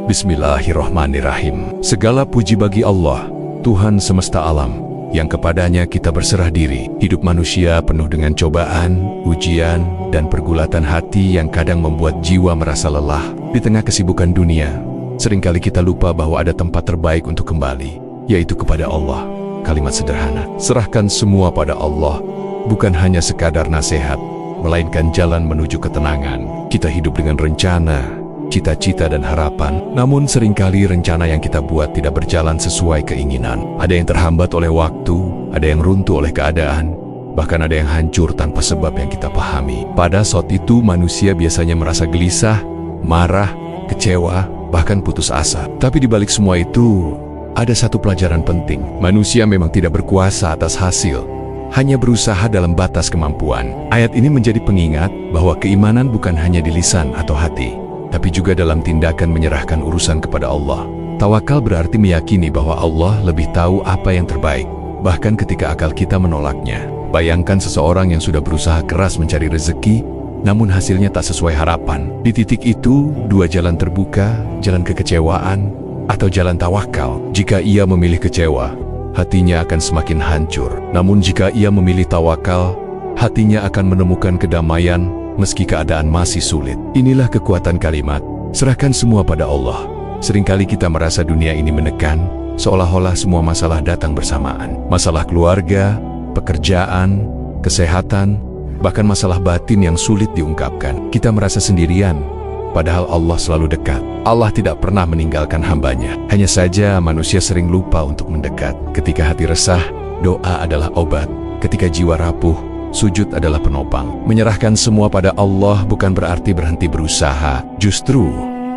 Bismillahirrahmanirrahim. Segala puji bagi Allah, Tuhan semesta alam, yang kepadanya kita berserah diri. Hidup manusia penuh dengan cobaan, ujian, dan pergulatan hati yang kadang membuat jiwa merasa lelah. Di tengah kesibukan dunia, seringkali kita lupa bahwa ada tempat terbaik untuk kembali, yaitu kepada Allah. Kalimat sederhana, serahkan semua pada Allah, bukan hanya sekadar nasihat, melainkan jalan menuju ketenangan. Kita hidup dengan rencana, cita-cita dan harapan, namun seringkali rencana yang kita buat tidak berjalan sesuai keinginan. Ada yang terhambat oleh waktu, ada yang runtuh oleh keadaan, bahkan ada yang hancur tanpa sebab yang kita pahami. Pada saat itu manusia biasanya merasa gelisah, marah, kecewa, bahkan putus asa. Tapi di balik semua itu, ada satu pelajaran penting. Manusia memang tidak berkuasa atas hasil, hanya berusaha dalam batas kemampuan. Ayat ini menjadi pengingat bahwa keimanan bukan hanya di lisan atau hati, tapi juga dalam tindakan menyerahkan urusan kepada Allah. Tawakal berarti meyakini bahwa Allah lebih tahu apa yang terbaik, bahkan ketika akal kita menolaknya. Bayangkan seseorang yang sudah berusaha keras mencari rezeki, namun hasilnya tak sesuai harapan. Di titik itu, dua jalan terbuka, jalan kekecewaan atau jalan tawakal. Jika ia memilih kecewa, hatinya akan semakin hancur. Namun jika ia memilih tawakal, hatinya akan menemukan kedamaian meski keadaan masih sulit. Inilah kekuatan kalimat, serahkan semua pada Allah. Seringkali kita merasa dunia ini menekan, seolah-olah semua masalah datang bersamaan. Masalah keluarga, pekerjaan, kesehatan, bahkan masalah batin yang sulit diungkapkan. Kita merasa sendirian, padahal Allah selalu dekat. Allah tidak pernah meninggalkan hambanya. Hanya saja manusia sering lupa untuk mendekat. Ketika hati resah, doa adalah obat. Ketika jiwa rapuh, sujud adalah penopang. Menyerahkan semua pada Allah bukan berarti berhenti berusaha. Justru,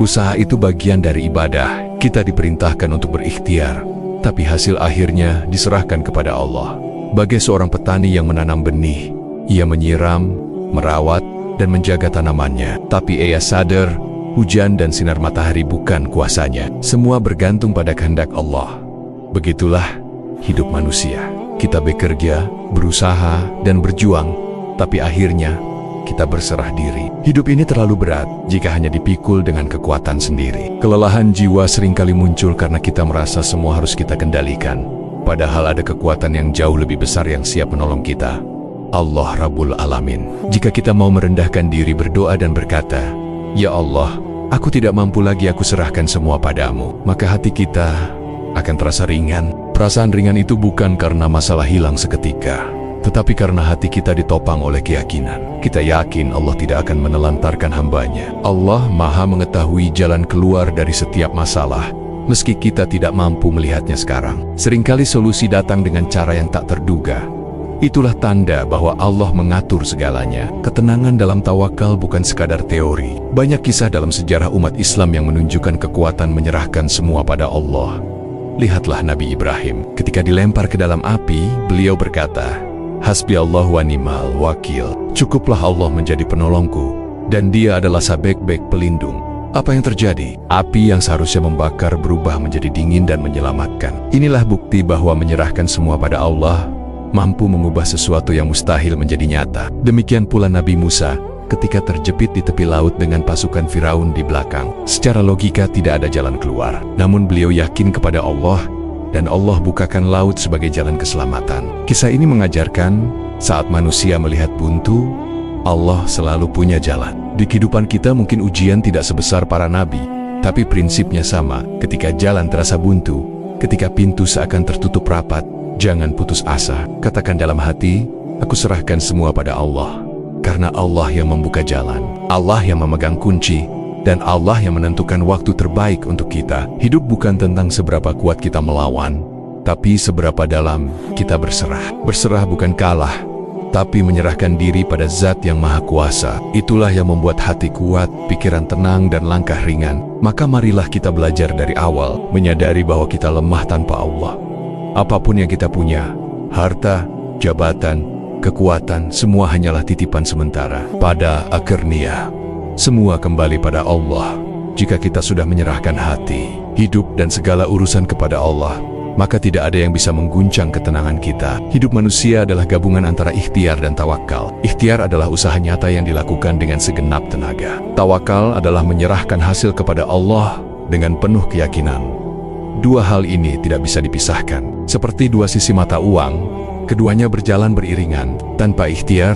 usaha itu bagian dari ibadah. Kita diperintahkan untuk berikhtiar, tapi hasil akhirnya diserahkan kepada Allah. Bagai seorang petani yang menanam benih, ia menyiram, merawat, dan menjaga tanamannya. Tapi ia sadar, hujan dan sinar matahari bukan kuasanya. Semua bergantung pada kehendak Allah. Begitulah hidup manusia. Kita bekerja, berusaha, dan berjuang, tapi akhirnya kita berserah diri. Hidup ini terlalu berat jika hanya dipikul dengan kekuatan sendiri. Kelelahan jiwa seringkali muncul karena kita merasa semua harus kita kendalikan, padahal ada kekuatan yang jauh lebih besar yang siap menolong kita. Allah Rabbul Alamin. Jika kita mau merendahkan diri, berdoa dan berkata, "Ya Allah, aku tidak mampu lagi, aku serahkan semua padamu," maka hati kita akan terasa ringan. Perasaan ringan itu bukan karena masalah hilang seketika, tetapi karena hati kita ditopang oleh keyakinan. Kita yakin Allah tidak akan menelantarkan hambanya. Allah Maha mengetahui jalan keluar dari setiap masalah, meski kita tidak mampu melihatnya sekarang. Seringkali solusi datang dengan cara yang tak terduga. Itulah tanda bahwa Allah mengatur segalanya. Ketenangan dalam tawakal bukan sekadar teori. Banyak kisah dalam sejarah umat Islam yang menunjukkan kekuatan menyerahkan semua pada Allah. Lihatlah Nabi Ibrahim. Ketika dilempar ke dalam api, beliau berkata, "Hasbi Allah wa ni'mal wakil." Cukuplah Allah menjadi penolongku, dan Dia adalah sebaik-baik pelindung. Apa yang terjadi? Api yang seharusnya membakar berubah menjadi dingin dan menyelamatkan. Inilah bukti bahwa menyerahkan semua pada Allah mampu mengubah sesuatu yang mustahil menjadi nyata. Demikian pula Nabi Musa ketika terjepit di tepi laut dengan pasukan Firaun di belakang. Secara logika tidak ada jalan keluar, namun beliau yakin kepada Allah, dan Allah bukakan laut sebagai jalan keselamatan. Kisah ini mengajarkan, saat manusia melihat buntu, Allah selalu punya jalan. Di kehidupan kita mungkin ujian tidak sebesar para nabi, tapi prinsipnya sama. Ketika jalan terasa buntu, ketika pintu seakan tertutup rapat, jangan putus asa. Katakan dalam hati, "Aku serahkan semua pada Allah." Karena Allah yang membuka jalan, Allah yang memegang kunci, dan Allah yang menentukan waktu terbaik untuk kita. Hidup bukan tentang seberapa kuat kita melawan, tapi seberapa dalam kita berserah. Berserah bukan kalah, tapi menyerahkan diri pada Zat yang Maha Kuasa. Itulah yang membuat hati kuat, pikiran tenang, dan langkah ringan. Maka marilah kita belajar dari awal, menyadari bahwa kita lemah tanpa Allah. Apapun yang kita punya, harta, jabatan, kekuatan, semua hanyalah titipan sementara. Pada akhirnya, semua kembali pada Allah. Jika kita sudah menyerahkan hati, hidup, dan segala urusan kepada Allah, maka tidak ada yang bisa mengguncang ketenangan kita. Hidup manusia adalah gabungan antara ikhtiar dan tawakal. Ikhtiar adalah usaha nyata yang dilakukan dengan segenap tenaga. Tawakal adalah menyerahkan hasil kepada Allah dengan penuh keyakinan. Dua hal ini tidak bisa dipisahkan. Seperti dua sisi mata uang, keduanya berjalan beriringan. Tanpa ikhtiar,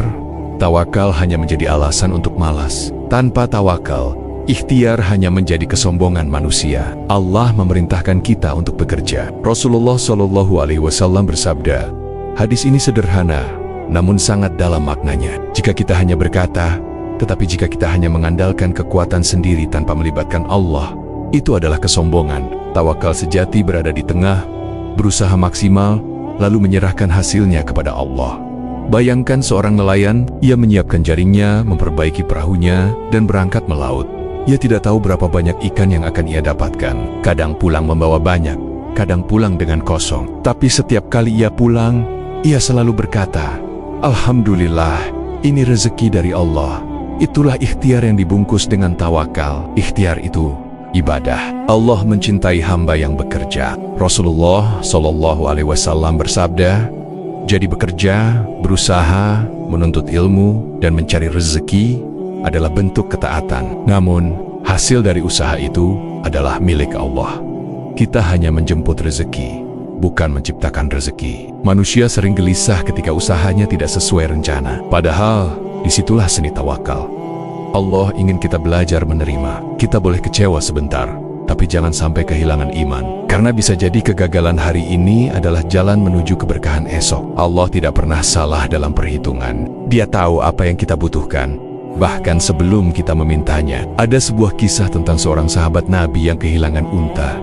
tawakal hanya menjadi alasan untuk malas. Tanpa tawakal, ikhtiar hanya menjadi kesombongan manusia. Allah memerintahkan kita untuk bekerja. Rasulullah SAW bersabda, hadis ini sederhana, namun sangat dalam maknanya. Jika kita hanya berkata, tetapi jika kita hanya mengandalkan kekuatan sendiri tanpa melibatkan Allah, itu adalah kesombongan. Tawakal sejati berada di tengah, berusaha maksimal, lalu menyerahkan hasilnya kepada Allah. Bayangkan seorang nelayan, ia menyiapkan jaringnya, memperbaiki perahunya, dan berangkat melaut. Ia tidak tahu berapa banyak ikan yang akan ia dapatkan. Kadang pulang membawa banyak, kadang pulang dengan kosong. Tapi setiap kali ia pulang, ia selalu berkata, Alhamdulillah, ini rezeki dari Allah. Itulah ikhtiar yang dibungkus dengan tawakal. Ikhtiar itu ibadah. Allah mencintai hamba yang bekerja. Rasulullah SAW bersabda, jadi bekerja, berusaha, menuntut ilmu, dan mencari rezeki adalah bentuk ketaatan. Namun, hasil dari usaha itu adalah milik Allah. Kita hanya menjemput rezeki, bukan menciptakan rezeki. Manusia sering gelisah ketika usahanya tidak sesuai rencana. Padahal, disitulah seni tawakal. Allah ingin kita belajar menerima. Kita boleh kecewa sebentar, tapi jangan sampai kehilangan iman. Karena bisa jadi kegagalan hari ini adalah jalan menuju keberkahan esok. Allah tidak pernah salah dalam perhitungan. Dia tahu apa yang kita butuhkan, bahkan sebelum kita memintanya. Ada sebuah kisah tentang seorang sahabat Nabi yang kehilangan unta.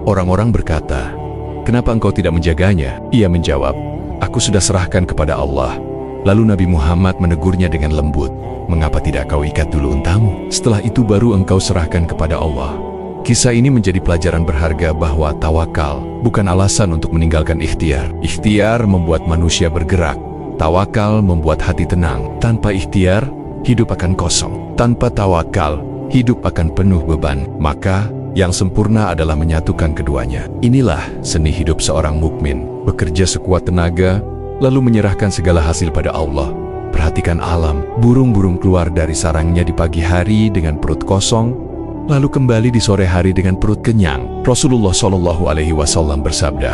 Orang-orang berkata, kenapa engkau tidak menjaganya? Ia menjawab, aku sudah serahkan kepada Allah. Lalu Nabi Muhammad menegurnya dengan lembut, mengapa tidak kau ikat dulu untamu? Setelah itu baru engkau serahkan kepada Allah. Kisah ini menjadi pelajaran berharga bahwa tawakal bukan alasan untuk meninggalkan ikhtiar. Ikhtiar membuat manusia bergerak. Tawakal membuat hati tenang. Tanpa ikhtiar, hidup akan kosong. Tanpa tawakal, hidup akan penuh beban. Maka, yang sempurna adalah menyatukan keduanya. Inilah seni hidup seorang mukmin. Bekerja sekuat tenaga, lalu menyerahkan segala hasil pada Allah. Perhatikan alam, burung-burung keluar dari sarangnya di pagi hari dengan perut kosong, lalu kembali di sore hari dengan perut kenyang. Rasulullah SAW bersabda,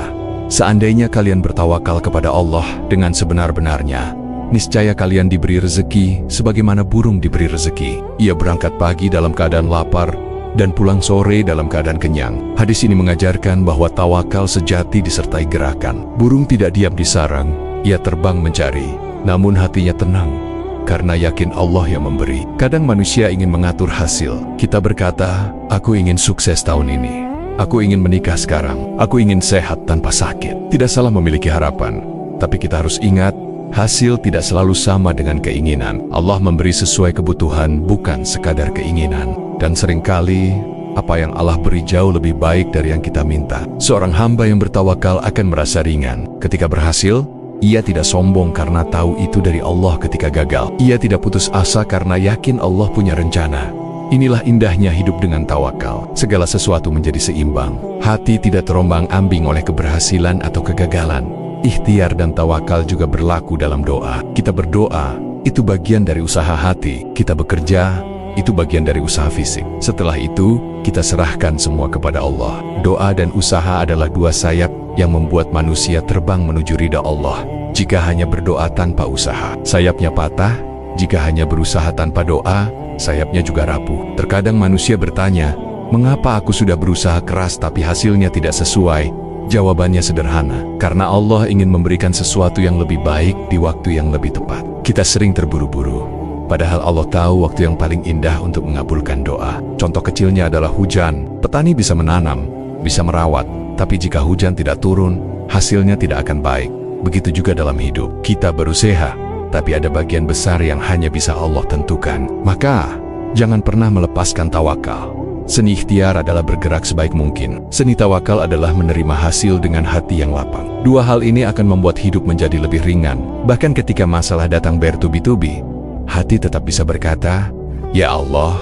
seandainya kalian bertawakal kepada Allah dengan sebenar-benarnya, niscaya kalian diberi rezeki sebagaimana burung diberi rezeki. Ia berangkat pagi dalam keadaan lapar dan pulang sore dalam keadaan kenyang. Hadis ini mengajarkan bahwa tawakal sejati disertai gerakan. Burung tidak diam di sarang, ia terbang mencari, namun hatinya tenang karena yakin Allah yang memberi. Kadang manusia ingin mengatur hasil. Kita berkata, aku ingin sukses tahun ini, aku ingin menikah sekarang, aku ingin sehat tanpa sakit. Tidak salah memiliki harapan, tapi kita harus ingat, hasil tidak selalu sama dengan keinginan. Allah memberi sesuai kebutuhan, bukan sekadar keinginan. Dan seringkali, apa yang Allah beri jauh lebih baik dari yang kita minta. Seorang hamba yang bertawakal akan merasa ringan. Ketika berhasil, ia tidak sombong karena tahu itu dari Allah. Ketika gagal, ia tidak putus asa karena yakin Allah punya rencana. Inilah indahnya hidup dengan tawakal. Segala sesuatu menjadi seimbang. Hati tidak terombang-ambing oleh keberhasilan atau kegagalan. Ikhtiar dan tawakal juga berlaku dalam doa. Kita berdoa, itu bagian dari usaha hati. Kita bekerja, itu bagian dari usaha fisik. Setelah itu, kita serahkan semua kepada Allah. Doa dan usaha adalah dua sayap yang membuat manusia terbang menuju ridha Allah. Jika hanya berdoa tanpa usaha, sayapnya patah. Jika hanya berusaha tanpa doa, sayapnya juga rapuh. Terkadang manusia bertanya, mengapa aku sudah berusaha keras tapi hasilnya tidak sesuai? Jawabannya sederhana, karena Allah ingin memberikan sesuatu yang lebih baik di waktu yang lebih tepat. Kita sering terburu-buru, padahal Allah tahu waktu yang paling indah untuk mengabulkan doa. Contoh kecilnya adalah hujan. Petani bisa menanam, bisa merawat, tapi jika hujan tidak turun, hasilnya tidak akan baik. Begitu juga dalam hidup. Kita berusaha, tapi ada bagian besar yang hanya bisa Allah tentukan. Maka, jangan pernah melepaskan tawakal. Seni ikhtiar adalah bergerak sebaik mungkin. Seni tawakal adalah menerima hasil dengan hati yang lapang. Dua hal ini akan membuat hidup menjadi lebih ringan. Bahkan ketika masalah datang bertubi-tubi, hati tetap bisa berkata, ya Allah,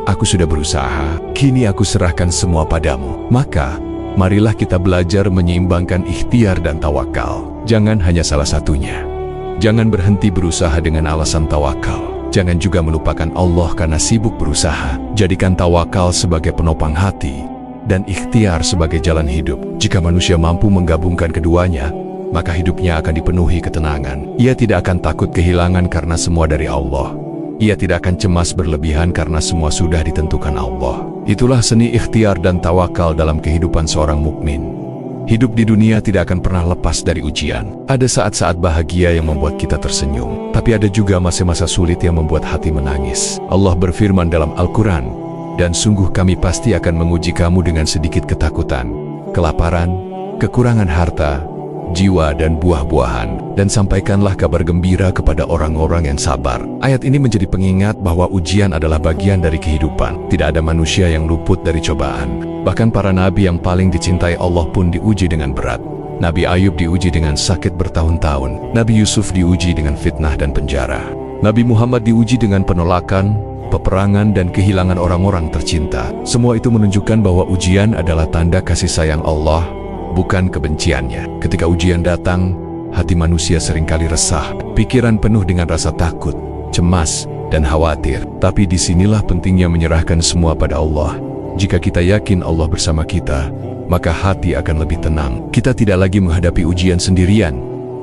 aku sudah berusaha, kini aku serahkan semua padamu. Maka, Marilah kita belajar menyeimbangkan ikhtiar dan tawakal. Jangan hanya salah satunya. Jangan berhenti berusaha dengan alasan tawakal. Jangan juga melupakan Allah karena sibuk berusaha. Jadikan tawakal sebagai penopang hati dan ikhtiar sebagai jalan hidup. Jika manusia mampu menggabungkan keduanya, maka hidupnya akan dipenuhi ketenangan. Ia tidak akan takut kehilangan karena semua dari Allah. Ia tidak akan cemas berlebihan karena semua sudah ditentukan Allah. Itulah seni ikhtiar dan tawakal dalam kehidupan seorang mukmin. Hidup di dunia tidak akan pernah lepas dari ujian. Ada saat-saat bahagia yang membuat kita tersenyum, tapi ada juga masa-masa sulit yang membuat hati menangis. Allah berfirman dalam Al-Quran, "Dan sungguh kami pasti akan menguji kamu dengan sedikit ketakutan, kelaparan, kekurangan harta, jiwa dan buah-buahan, dan sampaikanlah kabar gembira kepada orang-orang yang sabar." Ayat ini menjadi pengingat bahwa ujian adalah bagian dari kehidupan. Tidak ada manusia yang luput dari cobaan. Bahkan para nabi yang paling dicintai Allah pun diuji dengan berat. Nabi Ayub diuji dengan sakit bertahun-tahun. Nabi Yusuf diuji dengan fitnah dan penjara. Nabi Muhammad diuji dengan penolakan, peperangan, dan kehilangan orang-orang tercinta. Semua itu menunjukkan bahwa ujian adalah tanda kasih sayang Allah, bukan kebenciannya. Ketika ujian datang, hati manusia seringkali resah, pikiran penuh dengan rasa takut, cemas, dan khawatir. Tapi disinilah pentingnya menyerahkan semua pada Allah. Jika kita yakin Allah bersama kita, maka hati akan lebih tenang. Kita tidak lagi menghadapi ujian sendirian,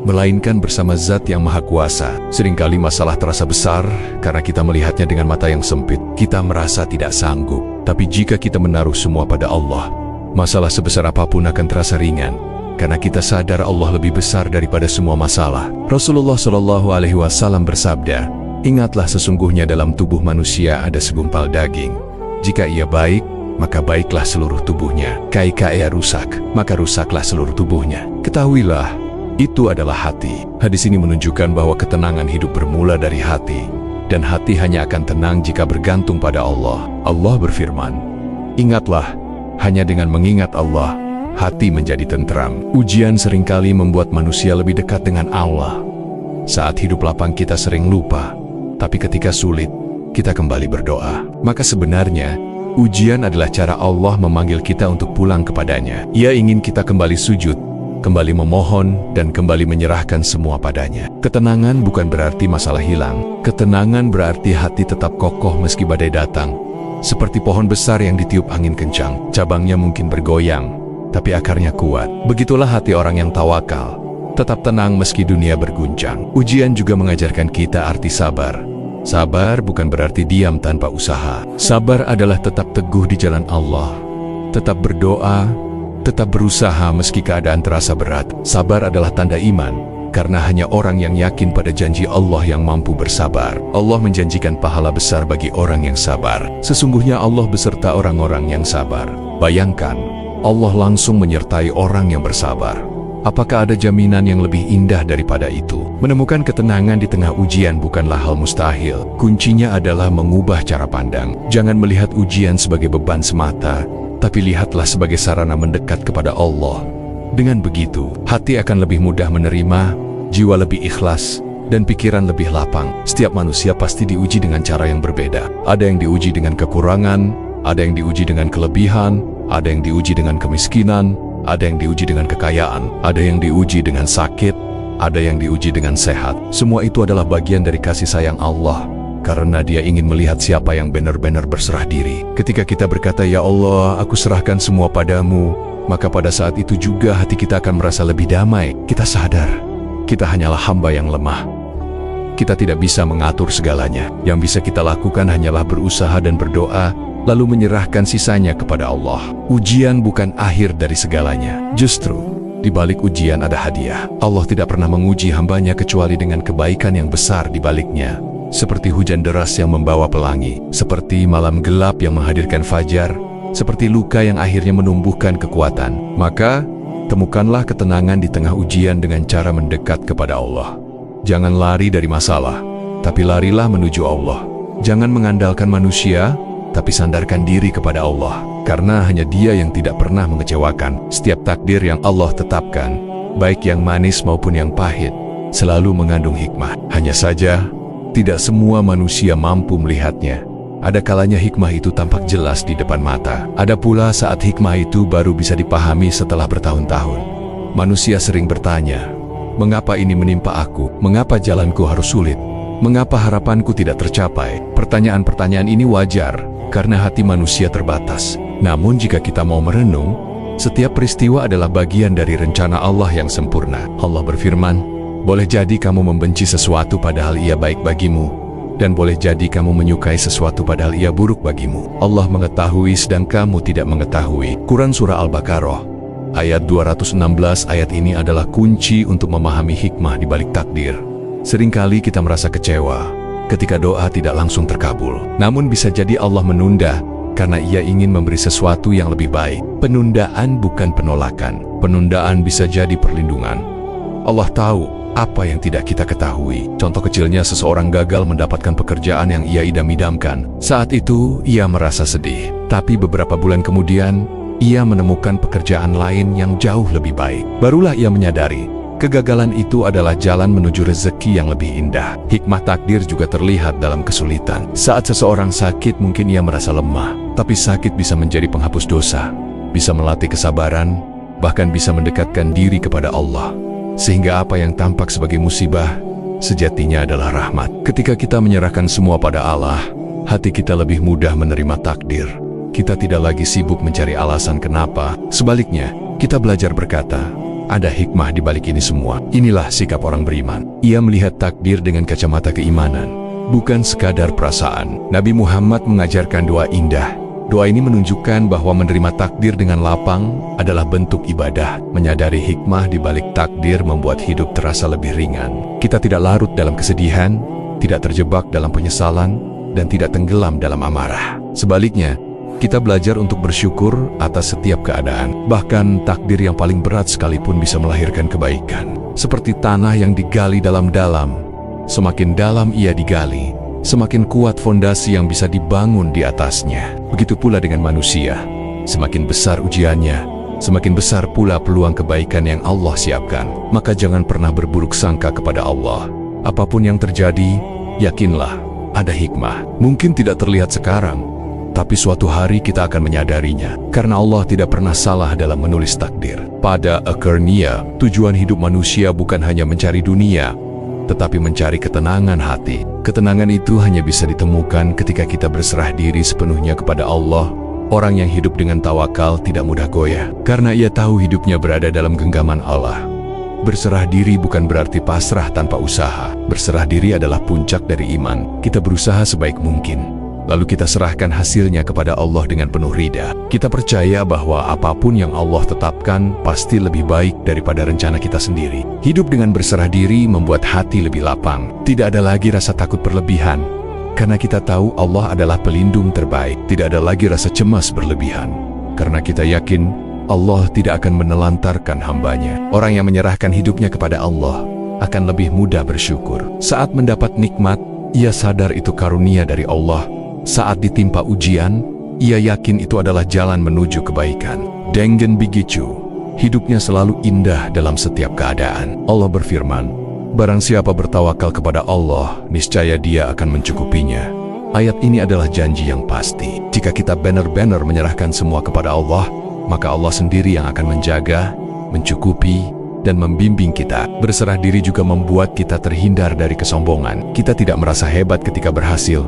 melainkan bersama Zat yang Maha Kuasa. Seringkali masalah terasa besar karena kita melihatnya dengan mata yang sempit. Kita merasa tidak sanggup. Tapi jika kita menaruh semua pada Allah, masalah sebesar apapun akan terasa ringan, karena kita sadar Allah lebih besar daripada semua masalah. Rasulullah SAW bersabda, "Ingatlah sesungguhnya dalam tubuh manusia ada segumpal daging. Jika ia baik, maka baiklah seluruh tubuhnya. Jika ia rusak, maka rusaklah seluruh tubuhnya. Ketahuilah, itu adalah hati." Hadis ini menunjukkan bahwa ketenangan hidup bermula dari hati, dan hati hanya akan tenang jika bergantung pada Allah. Allah berfirman, "Ingatlah, hanya dengan mengingat Allah, hati menjadi tentram." Ujian seringkali membuat manusia lebih dekat dengan Allah. Saat hidup lapang kita sering lupa, tapi ketika sulit, kita kembali berdoa. Maka sebenarnya, ujian adalah cara Allah memanggil kita untuk pulang kepadanya. Ia ingin kita kembali sujud, kembali memohon, dan kembali menyerahkan semua padanya. Ketenangan bukan berarti masalah hilang. Ketenangan berarti hati tetap kokoh meski badai datang. Seperti pohon besar yang ditiup angin kencang, cabangnya mungkin bergoyang, tapi akarnya kuat. Begitulah hati orang yang tawakal, tetap tenang meski dunia berguncang. Ujian juga mengajarkan kita arti sabar. Sabar bukan berarti diam tanpa usaha. Sabar adalah tetap teguh di jalan Allah, tetap berdoa, tetap berusaha meski keadaan terasa berat. Sabar adalah tanda iman, karena hanya orang yang yakin pada janji Allah yang mampu bersabar. Allah menjanjikan pahala besar bagi orang yang sabar. Sesungguhnya Allah beserta orang-orang yang sabar. Bayangkan, Allah langsung menyertai orang yang bersabar. Apakah ada jaminan yang lebih indah daripada itu? Menemukan ketenangan di tengah ujian bukanlah hal mustahil. Kuncinya adalah mengubah cara pandang. Jangan melihat ujian sebagai beban semata, tapi lihatlah sebagai sarana mendekat kepada Allah. Dengan begitu, hati akan lebih mudah menerima, jiwa lebih ikhlas, dan pikiran lebih lapang. Setiap manusia pasti diuji dengan cara yang berbeda. Ada yang diuji dengan kekurangan, ada yang diuji dengan kelebihan, ada yang diuji dengan kemiskinan, ada yang diuji dengan kekayaan, ada yang diuji dengan sakit, ada yang diuji dengan sehat. Semua itu adalah bagian dari kasih sayang Allah, karena Dia ingin melihat siapa yang benar-benar berserah diri. Ketika kita berkata, "Ya Allah, aku serahkan semua padamu," maka pada saat itu juga hati kita akan merasa lebih damai. Kita sadar, kita hanyalah hamba yang lemah. Kita tidak bisa mengatur segalanya. Yang bisa kita lakukan hanyalah berusaha dan berdoa, lalu menyerahkan sisanya kepada Allah. Ujian bukan akhir dari segalanya. Justru, di balik ujian ada hadiah. Allah tidak pernah menguji hambanya kecuali dengan kebaikan yang besar di baliknya. Seperti hujan deras yang membawa pelangi, seperti malam gelap yang menghadirkan fajar, seperti luka yang akhirnya menumbuhkan kekuatan. Maka, temukanlah ketenangan di tengah ujian dengan cara mendekat kepada Allah. Jangan lari dari masalah, tapi larilah menuju Allah. Jangan mengandalkan manusia, tapi sandarkan diri kepada Allah, karena hanya Dia yang tidak pernah mengecewakan. Setiap takdir yang Allah tetapkan, baik yang manis maupun yang pahit, selalu mengandung hikmah. Hanya saja, tidak semua manusia mampu melihatnya. Ada kalanya hikmah itu tampak jelas di depan mata. Ada pula saat hikmah itu baru bisa dipahami setelah bertahun-tahun. Manusia sering bertanya, mengapa ini menimpa aku? Mengapa jalanku harus sulit? Mengapa harapanku tidak tercapai? Pertanyaan-pertanyaan ini wajar, karena hati manusia terbatas. Namun jika kita mau merenung, setiap peristiwa adalah bagian dari rencana Allah yang sempurna. Allah berfirman, boleh jadi kamu membenci sesuatu padahal ia baik bagimu, dan boleh jadi kamu menyukai sesuatu padahal ia buruk bagimu. Allah mengetahui sedang kamu tidak mengetahui. Quran Surah Al-Baqarah ayat 216. Ayat ini adalah kunci untuk memahami hikmah di balik takdir. Seringkali kita merasa kecewa ketika doa tidak langsung terkabul. Namun bisa jadi Allah menunda karena ia ingin memberi sesuatu yang lebih baik. Penundaan bukan penolakan. Penundaan bisa jadi perlindungan. Allah tahu apa yang tidak kita ketahui. Contoh kecilnya, seseorang gagal mendapatkan pekerjaan yang ia idam-idamkan. Saat itu, ia merasa sedih. Tapi beberapa bulan kemudian, ia menemukan pekerjaan lain yang jauh lebih baik. Barulah ia menyadari, kegagalan itu adalah jalan menuju rezeki yang lebih indah. Hikmah takdir juga terlihat dalam kesulitan. Saat seseorang sakit, mungkin ia merasa lemah. Tapi sakit bisa menjadi penghapus dosa, bisa melatih kesabaran, bahkan bisa mendekatkan diri kepada Allah. Sehingga apa yang tampak sebagai musibah, sejatinya adalah rahmat. Ketika kita menyerahkan semua pada Allah, hati kita lebih mudah menerima takdir. Kita tidak lagi sibuk mencari alasan kenapa. Sebaliknya, kita belajar berkata, ada hikmah di balik ini semua. Inilah sikap orang beriman. Ia melihat takdir dengan kacamata keimanan, bukan sekadar perasaan. Nabi Muhammad mengajarkan doa indah. Doa ini menunjukkan bahwa menerima takdir dengan lapang adalah bentuk ibadah. Menyadari hikmah di balik takdir membuat hidup terasa lebih ringan. Kita tidak larut dalam kesedihan, tidak terjebak dalam penyesalan, dan tidak tenggelam dalam amarah. Sebaliknya, kita belajar untuk bersyukur atas setiap keadaan. Bahkan takdir yang paling berat sekalipun bisa melahirkan kebaikan. Seperti tanah yang digali dalam-dalam, semakin dalam ia digali, semakin kuat fondasi yang bisa dibangun di atasnya. Begitu pula dengan manusia. Semakin besar ujiannya, semakin besar pula peluang kebaikan yang Allah siapkan. Maka jangan pernah berburuk sangka kepada Allah. Apapun yang terjadi, yakinlah ada hikmah. Mungkin tidak terlihat sekarang, tapi suatu hari kita akan menyadarinya. Karena Allah tidak pernah salah dalam menulis takdir. Pada akhirnya, tujuan hidup manusia bukan hanya mencari dunia, tetapi mencari ketenangan hati. Ketenangan itu hanya bisa ditemukan ketika kita berserah diri sepenuhnya kepada Allah. Orang yang hidup dengan tawakal tidak mudah goyah, karena ia tahu hidupnya berada dalam genggaman Allah. Berserah diri bukan berarti pasrah tanpa usaha. Berserah diri adalah puncak dari iman. Kita berusaha sebaik mungkin, lalu kita serahkan hasilnya kepada Allah dengan penuh ridha. Kita percaya bahwa apapun yang Allah tetapkan pasti lebih baik daripada rencana kita sendiri. Hidup dengan berserah diri membuat hati lebih lapang. Tidak ada lagi rasa takut berlebihan, karena kita tahu Allah adalah pelindung terbaik. Tidak ada lagi rasa cemas berlebihan, karena kita yakin Allah tidak akan menelantarkan hambanya. Orang yang menyerahkan hidupnya kepada Allah akan lebih mudah bersyukur. Saat mendapat nikmat, ia sadar itu karunia dari Allah. Saat ditimpa ujian, ia yakin itu adalah jalan menuju kebaikan. Dengan begitu, hidupnya selalu indah dalam setiap keadaan. Allah berfirman, barang siapa bertawakal kepada Allah, niscaya Dia akan mencukupinya. Ayat ini adalah janji yang pasti. Jika kita benar-benar menyerahkan semua kepada Allah, maka Allah sendiri yang akan menjaga, mencukupi, dan membimbing kita. Berserah diri juga membuat kita terhindar dari kesombongan. Kita tidak merasa hebat ketika berhasil,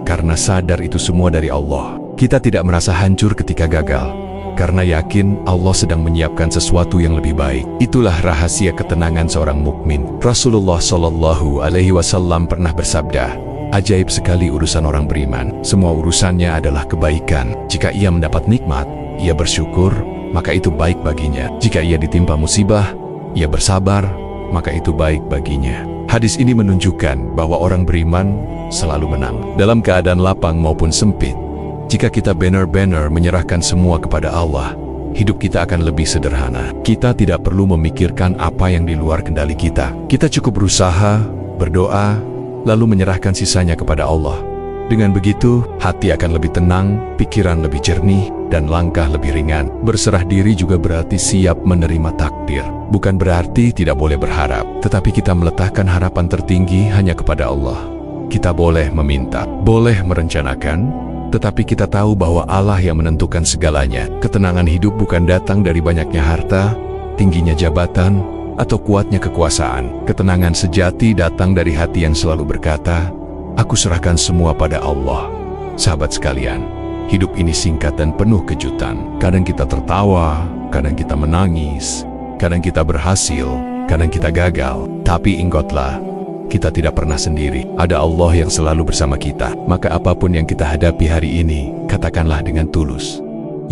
karena sadar itu semua dari Allah. Kita tidak merasa hancur ketika gagal, karena yakin Allah sedang menyiapkan sesuatu yang lebih baik. Itulah rahasia ketenangan seorang mukmin. Rasulullah SAW pernah bersabda, ajaib sekali urusan orang beriman. Semua urusannya adalah kebaikan. Jika ia mendapat nikmat, ia bersyukur, maka itu baik baginya. Jika ia ditimpa musibah, ia bersabar, maka itu baik baginya. Hadis ini menunjukkan bahwa orang beriman selalu menang, dalam keadaan lapang maupun sempit. Jika kita benar-benar menyerahkan semua kepada Allah, hidup kita akan lebih sederhana. Kita tidak perlu memikirkan apa yang di luar kendali kita. Kita cukup berusaha, berdoa, lalu menyerahkan sisanya kepada Allah. Dengan begitu, hati akan lebih tenang, pikiran lebih jernih, dan langkah lebih ringan. Berserah diri juga berarti siap menerima takdir. Bukan berarti tidak boleh berharap, tetapi kita meletakkan harapan tertinggi hanya kepada Allah. Kita boleh meminta, boleh merencanakan, tetapi kita tahu bahwa Allah yang menentukan segalanya. Ketenangan hidup bukan datang dari banyaknya harta, tingginya jabatan, atau kuatnya kekuasaan. Ketenangan sejati datang dari hati yang selalu berkata, "Aku serahkan semua pada Allah." Sahabat sekalian, hidup ini singkat dan penuh kejutan. Kadang kita tertawa, kadang kita menangis, kadang kita berhasil, kadang kita gagal. Tapi ingatlah, kita tidak pernah sendiri. Ada Allah yang selalu bersama kita. Maka apapun yang kita hadapi hari ini, katakanlah dengan tulus,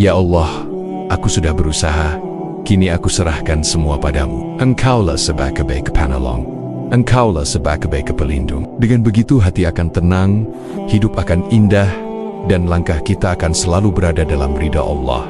"Ya Allah, aku sudah berusaha, kini aku serahkan semua padamu. Engkaulah sebagai penolong, Engkaulah sebagai pelindung." Dengan begitu hati akan tenang, hidup akan indah, dan langkah kita akan selalu berada dalam ridha Allah.